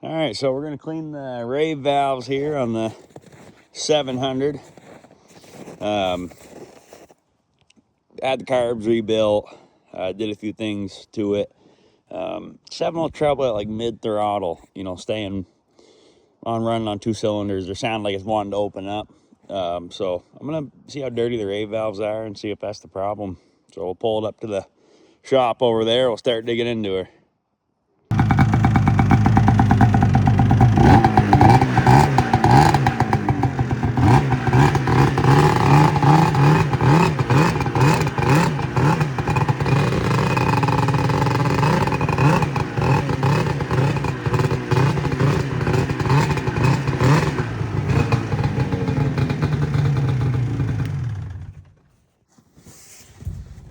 All right, so we're gonna clean the rave valves here on the 700. Had the carbs rebuilt, did a few things to it. Just having a little trouble at like mid throttle, staying on running on 2 cylinders. They sound like it's wanting to open up. So I'm gonna see how dirty the rave valves are and see if that's the problem. So we'll pull it up to the shop over there. We'll start digging into her.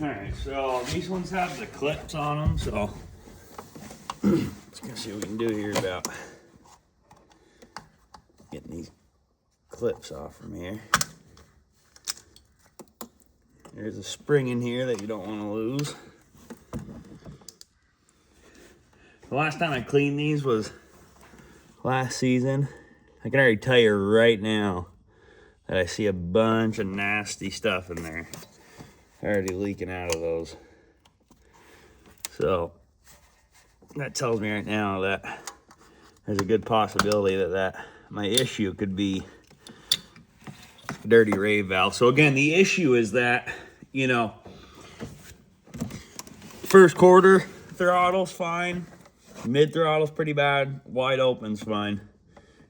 Alright, so these ones have the clips on them, so let's go see what we can do here about getting these clips off from here. There's a spring in here that you don't want to lose. The last time I cleaned these was last season. I can already tell you right now that I see a bunch of nasty stuff in there already leaking out of those. So that tells me right now that there's a good possibility that my issue could be dirty rave valve. So again, the issue is that, first quarter throttle's fine, mid throttle's pretty bad, wide open's fine.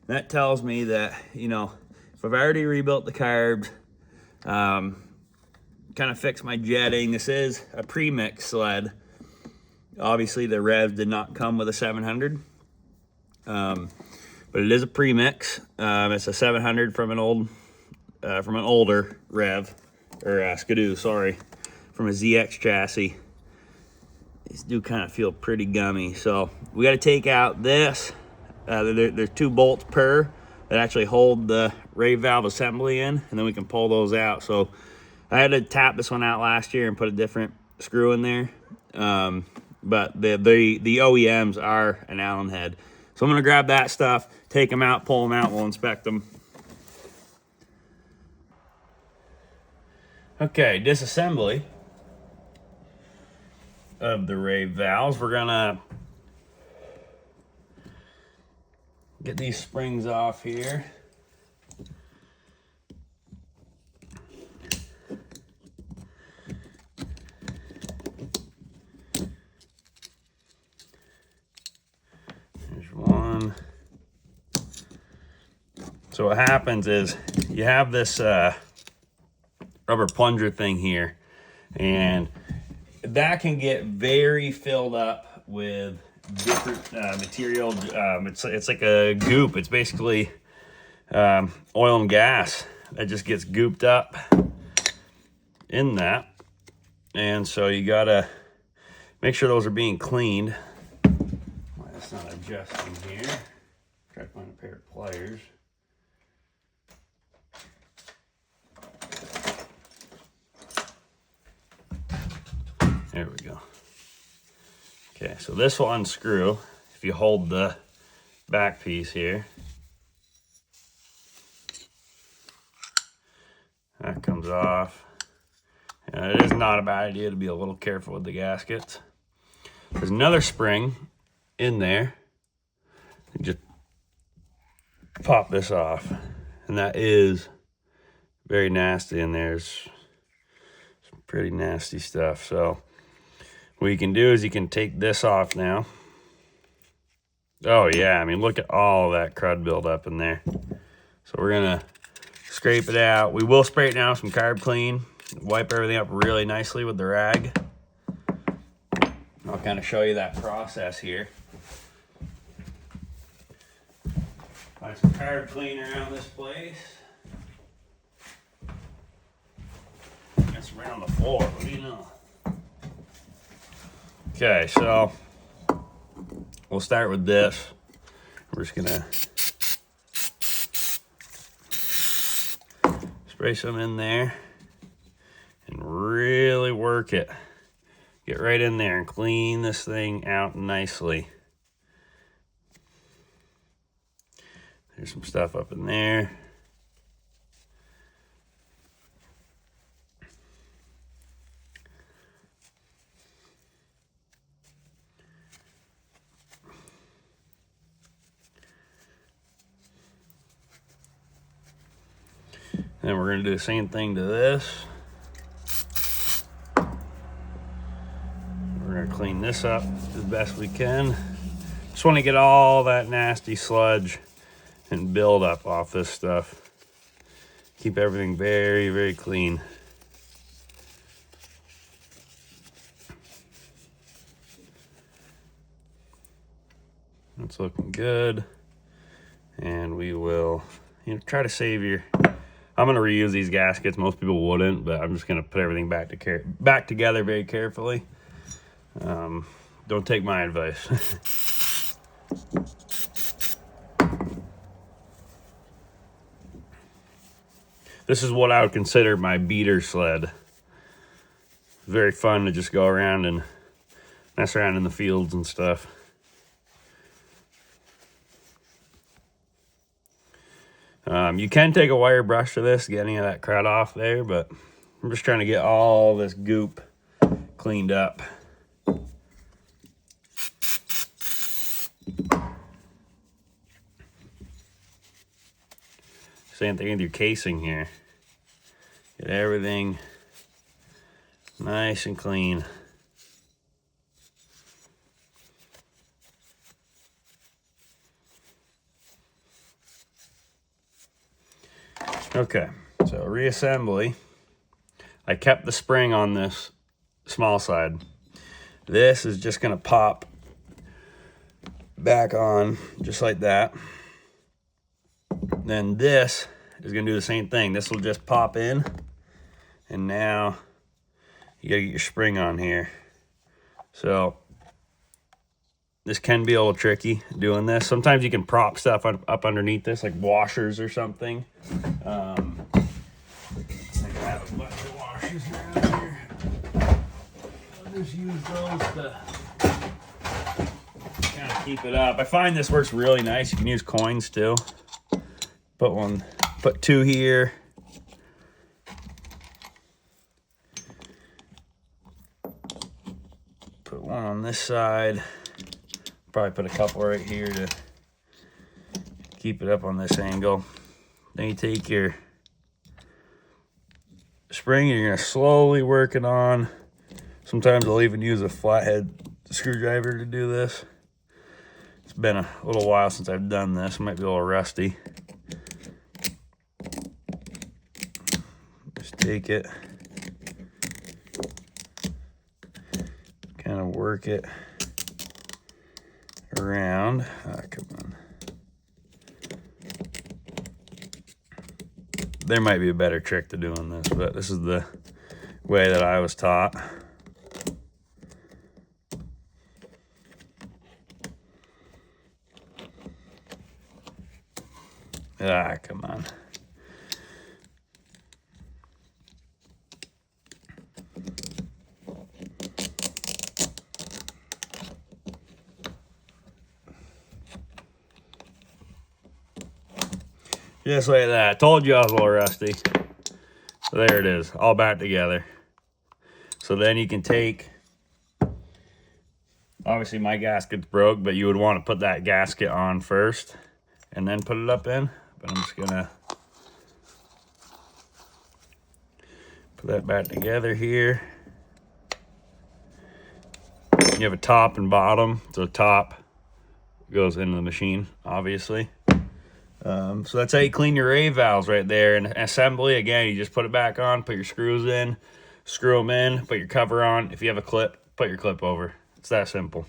That tells me that, if I've already rebuilt the carbs, kind of fixed my jetting. This is a premix sled. Obviously the revs did not come with a 700, but it is a premix. It's a 700 from an older rev, or Skidoo, sorry, from a ZX chassis. These do kind of feel pretty gummy, so we got to take out this. There's 2 bolts per that actually hold the rave valve assembly in, and then we can pull those out. So I had to tap this one out last year and put a different screw in there. But the OEMs are an Allen head. So I'm gonna grab that stuff, take them out, pull them out, we'll inspect them. Okay, disassembly of the rave valves. We're gonna get these springs off here. There's one. So what happens is you have this rubber plunger thing here, and that can get very filled up with different material. It's like a goop. It's basically oil and gas that just gets gooped up in that, and so you gotta make sure those are being cleaned. Why that's not adjusting here? Try to find a pair of pliers. There we go. Okay, so this will unscrew if you hold the back piece here. That comes off. And it is not a bad idea to be a little careful with the gaskets. There's another spring in there. You just pop this off. And that is very nasty in there. It's some pretty nasty stuff. So what you can do is you can take this off now. Oh yeah, I mean, look at all that crud buildup in there. So we're gonna scrape it out. We will spray it now with some Carb Clean. Wipe everything up really nicely with the rag. I'll kind of show you that process here. Find some Carb Clean around this place. It's around the floor, what do you know? Okay, so we'll start with this. We're just gonna spray some in there and really work it. Get right in there and clean this thing out nicely. There's some stuff up in there. Then we're going to do the same thing to this. We're going to clean this up as best we can. Just want to get all that nasty sludge and build up off this stuff. Keep everything very, very clean. It's looking good. And we will, try to save your... I'm going to reuse these gaskets. Most people wouldn't, but I'm just going to put everything back together very carefully. Don't take my advice. This is what I would consider my beater sled. Very fun to just go around and mess around in the fields and stuff. You can take a wire brush to this, get any of that crud off there, but I'm just trying to get all this goop cleaned up. Same thing with your casing here. Get everything nice and clean. Okay, so reassembly. I kept the spring on this small side. This is just gonna pop back on just like that. Then this is gonna do the same thing. This will just pop in, and now you gotta get your spring on here. So this can be a little tricky doing this. Sometimes you can prop stuff up underneath this, like washers or something. I have a bunch of washers around here. I'll just use those to kind of keep it up. I find this works really nice. You can use coins too. Put two here. Put one on this side. Probably put a couple right here to keep it up on this angle. Then you take your spring and you're gonna slowly work it on. Sometimes I'll even use a flathead screwdriver to do this. It's been a little while since I've done this. It might be a little rusty. Just take it, kind of work it around. Come on. There might be a better trick to doing this, but this is the way that I was taught. Come on. Just like that. I told you I was a little rusty. So there it is, all back together. So then you can take, obviously my gasket's broke, but you would want to put that gasket on first and then put it up in. But I'm just gonna put that back together here. You have a top and bottom. So top goes into the machine, obviously. So that's how you clean your A valves right there. And assembly, again, you just put it back on, put your screws in, screw them in, put your cover on. If you have a clip, put your clip over. It's that simple.